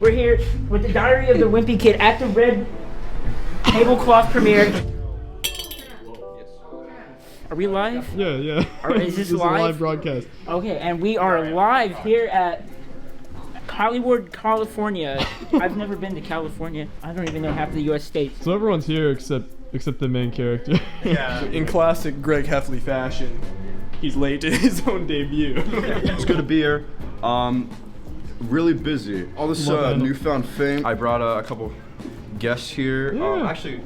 We're here with the Diary of the Wimpy Kid at the red tablecloth premiere. Are we live? Yeah. Is this live? A live broadcast. Okay, and we are live here at Hollywood, California. I've never been to California. I don't even know half the U.S. states. So everyone's here except the main character. Yeah, in classic Greg Heffley fashion, he's late to his own debut. It's good to be here. Really busy. All this newfound fame. I brought a couple guests here. Yeah. Actually,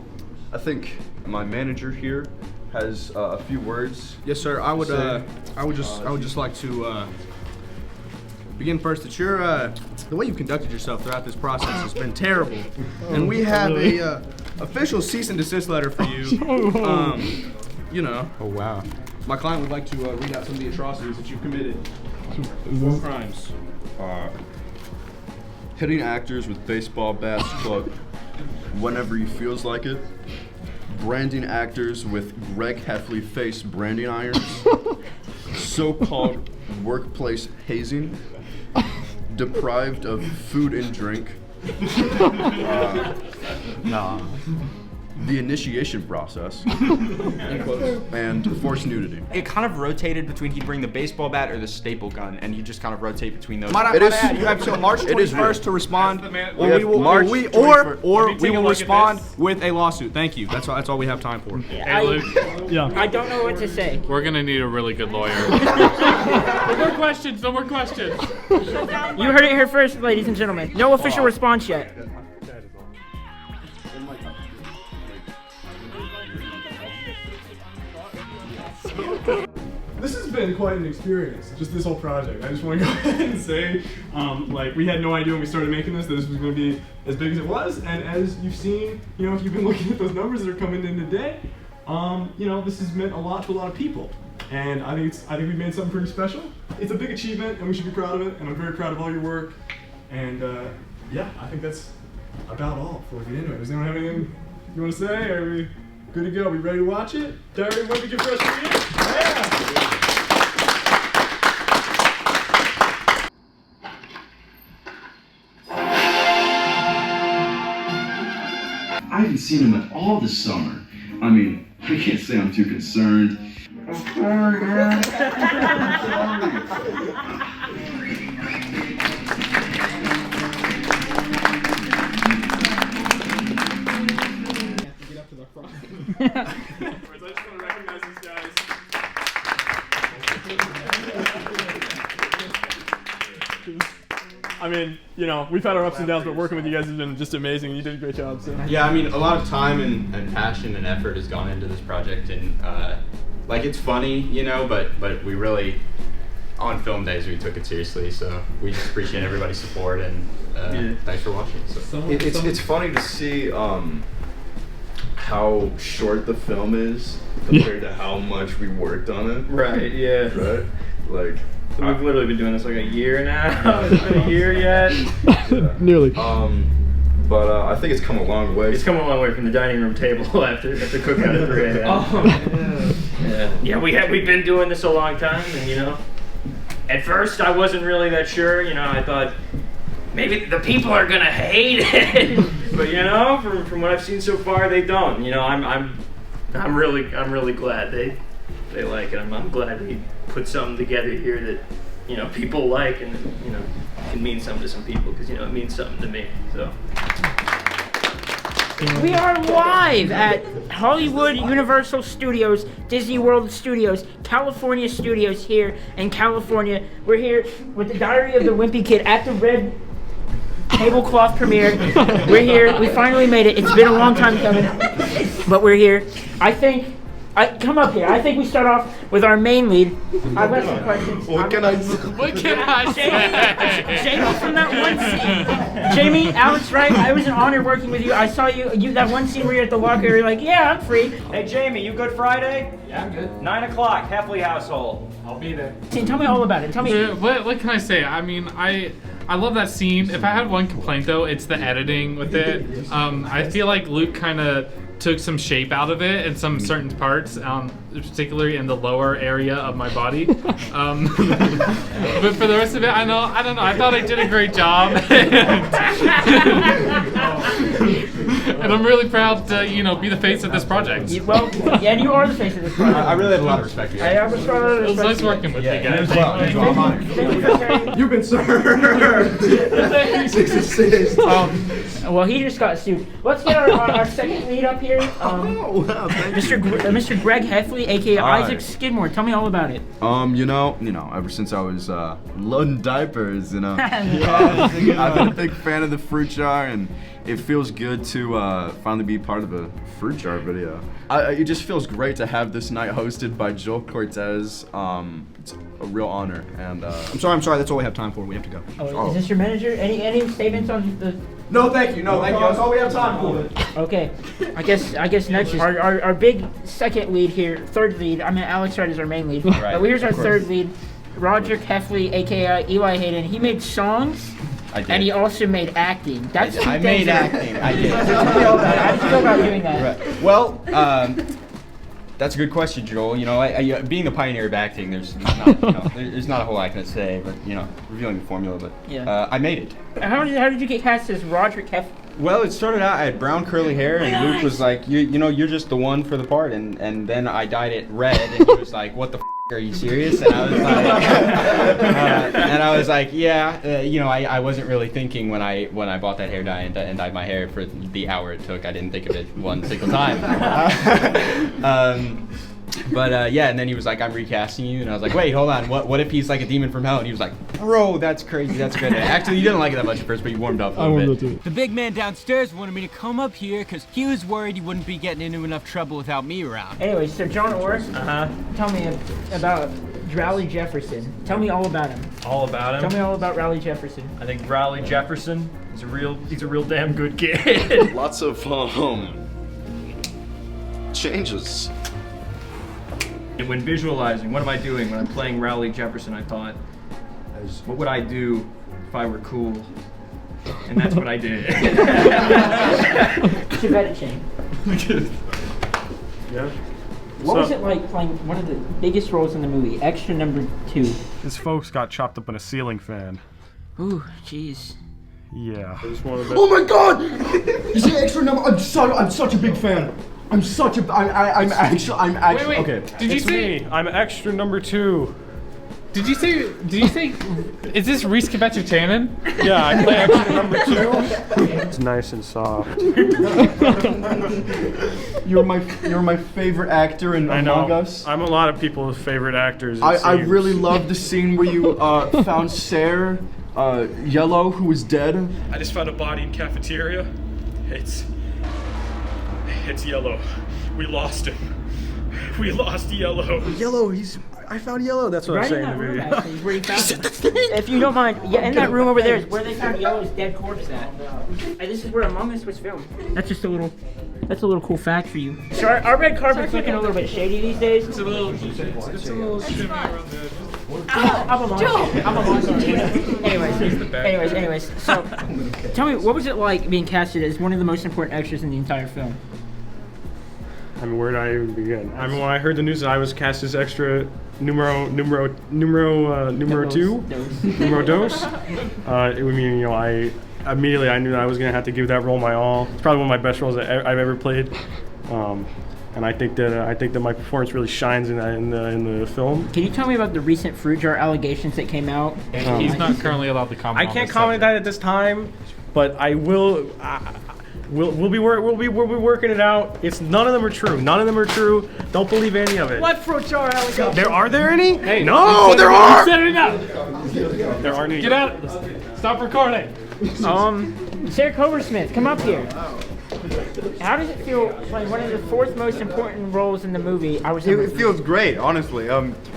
I think my manager here has a few words. Yes, sir. I would just like to begin first that the way you've conducted yourself throughout this process has been terrible, and we have a official cease and desist letter for you. You know. Oh wow. My client would like to read out some of the atrocities that you've committed. Four crimes. Hitting actors with baseball bats club whenever he feels like it. Branding actors with Greg Heffley face branding irons. So-called workplace hazing. Deprived of food and drink. The initiation process. And forced nudity. It kind of rotated between he'd bring the baseball bat or the staple gun, and he'd just kind of rotate between those. Might I add, you have till March 21st to respond, or we will respond with a lawsuit. Thank you. That's all we have time for. Hey, Luke. Yeah. I don't know what to say. We're gonna need a really good lawyer. No more questions. No more questions. You heard it here first, ladies and gentlemen. No official response yet. This has been quite an experience, just this whole project. I just want to go ahead and say, like, we had no idea when we started making this that this was going to be as big as it was, and as you've seen, you know, if you've been looking at those numbers that are coming in today, you know, this has meant a lot to a lot of people, and I think we've made something pretty special. It's a big achievement, and we should be proud of it, and I'm very proud of all your work, and yeah, I think that's about all before we get into it. Does anyone have anything you want to say? Are we good to go? Are we ready to watch it? Diary of Wimpy Kid freshman year? Yeah! I haven't seen him at all this summer. I mean, I can't say I'm too concerned. I'm sorry, man. I'm Get up to the front. I just want to recognize these guys. I mean, you know, we've had our ups and downs, but working with you guys has been just amazing. You did a great job, so. Yeah, I mean, a lot of time and passion and effort has gone into this project, and like, it's funny, you know, but we really, on film days, we took it seriously. So we just appreciate everybody's support, and thanks for watching. So. It's funny to see how short the film is compared to how much we worked on it. Right, yeah. Right? Like, We've literally been doing this like a year now. It's been a year yet. Yeah. Nearly. But I think it's come a long way. It's come a long way from the dining room table after cookout at 3 a.m. Oh, yeah. We've been doing this a long time, and you know, at first I wasn't really that sure. You know, I thought maybe the people are gonna hate it, but you know, from what I've seen so far, they don't. You know, I'm really glad they like it. I'm glad they put something together here that, you know, people like, and you know, can mean something to some people, because you know, it means something to me. So. We are live at Hollywood, Universal Studios, Disney World Studios, California Studios here in California. We're here with the Diary of the Wimpy Kid at the red tablecloth premiere. We're here. We finally made it. It's been a long time coming, but we're here. Come up here. I think we start off with our main lead. I've got some questions. What can I say? What can I say? Jamie from that one scene. Jamie, Alex, right? It was an honor working with you. I saw you that one scene where you're at the locker. You're like, yeah, I'm free. Hey Jamie, you good Friday? Yeah, I'm good. 9 o'clock, Heffley household. I'll be there. Tell me all about it. Tell me. What can I say? I mean, I love that scene. If I had one complaint though, it's the editing with it. I feel like Luke kind of took some shape out of it in some certain parts, particularly in the lower area of my body. But for the rest of it, I don't know. I thought I did a great job, and I'm really proud to be the face of this project. Well, yeah, you are the face of this project. I really have a lot of respect for you. I respect It was nice working with you guys. You've been served. 66. Well, he just got sued. Let's get our second lead up here. Wow, thank Mr. Greg Heffley, aka Isaac Skidmore. Tell me all about it. Ever since I was loading diapers, I've been a big fan of the fruit jar, and it feels good to finally be part of a fruit jar video. It just feels great to have this night hosted by Joel Cortez. It's a real honor, and I'm sorry. That's all we have time for. We have to go. Is this your manager? Any statements on the? No, thank you. That's all we have time for. Okay, I guess next is our big second lead here, third lead. I mean, Alex Wright is our main lead. Right. But here's our third lead, Roger Heffley, aka Eli Hayden. He made songs. I did. And he also made acting. That's I made acting. I did. How do you feel about doing that? Right. Well, that's a good question, Joel. Being the pioneer of acting, there's not a whole lot I can say, but revealing the formula. But Yeah. I made it. How did you get cast as Roger Heffley? Well, it started out, I had brown curly hair, and Luke was like, you're just the one for the part, and then I dyed it red, and he was like, what the f***, are you serious? And I was like, yeah, I wasn't really thinking when I bought that hair dye and dyed my hair for the hour it took. I didn't think of it one single time. And then he was like, I'm recasting you, and I was like, wait, hold on, what if he's like a demon from hell? And he was like, bro, that's crazy, that's good. Actually, you didn't like it that much at first, but you warmed up a little bit. The big man downstairs wanted me to come up here because he was worried he wouldn't be getting into enough trouble without me around. Anyway, so John Orr, tell me about Rowley Jefferson. Tell me all about him. All about him. Tell me all about Rowley Jefferson. I think Rowley Jefferson is he's a real damn good kid. lots of changes. And when visualizing, what am I doing when I'm playing Rowley Jefferson? I thought, what would I do if I were cool? And that's what I did. Chevette chain. Yeah. What was it like playing one of the biggest roles in the movie, extra number 2? His folks got chopped up in a ceiling fan. Ooh, jeez. Yeah. Oh my God! You say extra number? I'm such a big fan. I'm actually. Wait. Okay. Did you say? Me. I'm extra number 2. Did you say? Is this Reese Kvetcher-Tannen? Yeah, I play extra number 2. It's nice and soft. You're my favorite actor in Among Us. I'm a lot of people's favorite actors. I really love the scene where you found Sarah, Yellow, who was dead. I just found a body in cafeteria. It's Yellow. We lost him. We lost Yellow. Yellow, I found Yellow. That's what I'm saying. In that room, actually, is where he found him. If you don't mind, in that room over there is where they found Yellow's dead corpse at. And this is where Among Us was filmed. That's a little cool fact for you. So our red carpet's looking a little bit shady these days. It's a little shimmy around the edges. I'm a monster. Anyways. So, tell me, what was it like being casted as one of the most important extras in the entire film? I mean, where did I even begin? I mean, when I heard the news that I was cast as extra numero 2, numero dos, I immediately knew that I was gonna have to give that role my all. It's probably one of my best roles that I've ever played, and I think that my performance really shines in the film. Can you tell me about the recent fruit jar allegations that came out? He's not currently allowed to comment. I can't comment that at this time, but I will. We'll be working it out. None of them are true. Don't believe any of it. What fruit jar allegations? Are there any? Hey, no, there are. Set it up. There aren't any. Get out. Stop recording. Sarah Coversmith, come up here. How does it feel playing one of the 4th most important roles in the movie? It feels great, honestly.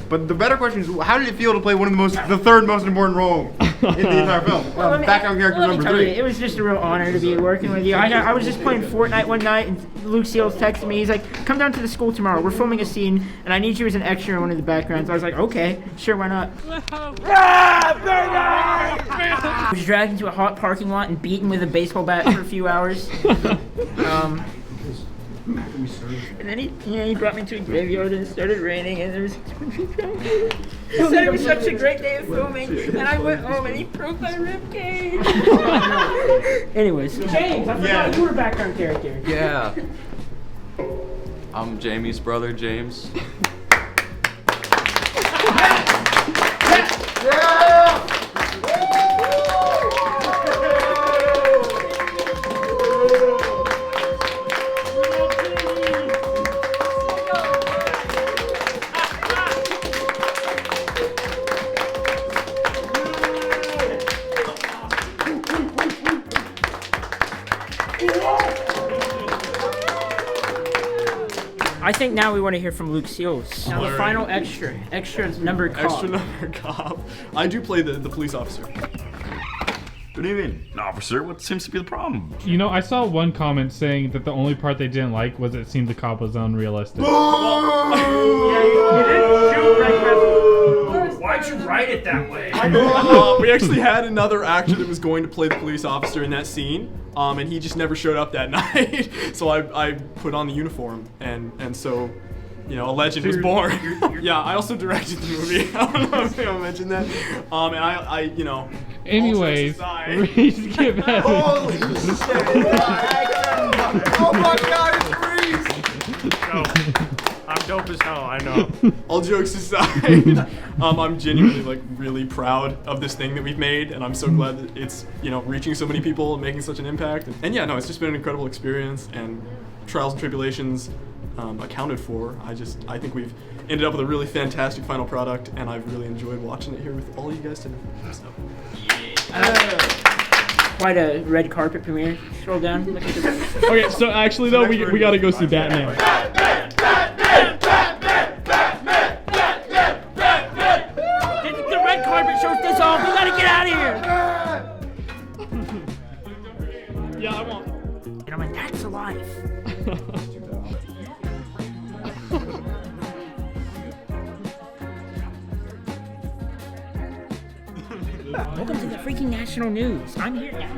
But the better question is, how did it feel to play the 3rd most important role in the entire film? Background character number 3. It was just a real honor to be working with you. I was just playing Fortnite one night, and Luke Seals texted me. He's like, "Come down to the school tomorrow. We're filming a scene, and I need you as an extra in one of the backgrounds." I was like, "Okay, sure, why not?" I was dragged into a hot parking lot and beaten with a baseball bat for a few hours. And then he brought me to a graveyard and it started raining and there was. He said it was such a great day of filming, and I went home and he broke my rib cage. Anyways, James, I forgot you were a background character. Yeah. I'm Jamie's brother, James. I think now we want to hear from Luke Seals. Now the final extra number cop. Extra number cop. I do play the police officer. Good evening, officer. What seems to be the problem? You know, I saw one comment saying that the only part they didn't like was it seemed the cop was unrealistic. Why'd you write it that way? We actually had another actor that was going to play the police officer in that scene, and he just never showed up that night. So I put on the uniform, and so, you know, a legend was born. Yeah, I also directed the movie. I don't know if I mentioned that. And I you know. Anyways, Reese, get back. Holy shit! Oh my God, it's Reese! I'm dope as hell, I know. All jokes aside, I'm genuinely like really proud of this thing that we've made, and I'm so glad that it's, you know, reaching so many people and making such an impact. And yeah, no, it's just been an incredible experience, and trials and tribulations accounted for. I think we've ended up with a really fantastic final product, and I've really enjoyed watching it here with all you guys today. So. Quite a red carpet premiere. Scroll down. Look at this. Okay, so actually though, we gotta go see Batman. The red carpet shows this off. We gotta get out of here. Yeah, I want. And I'm like, that's alive. Welcome to the freaking national news. I'm here now.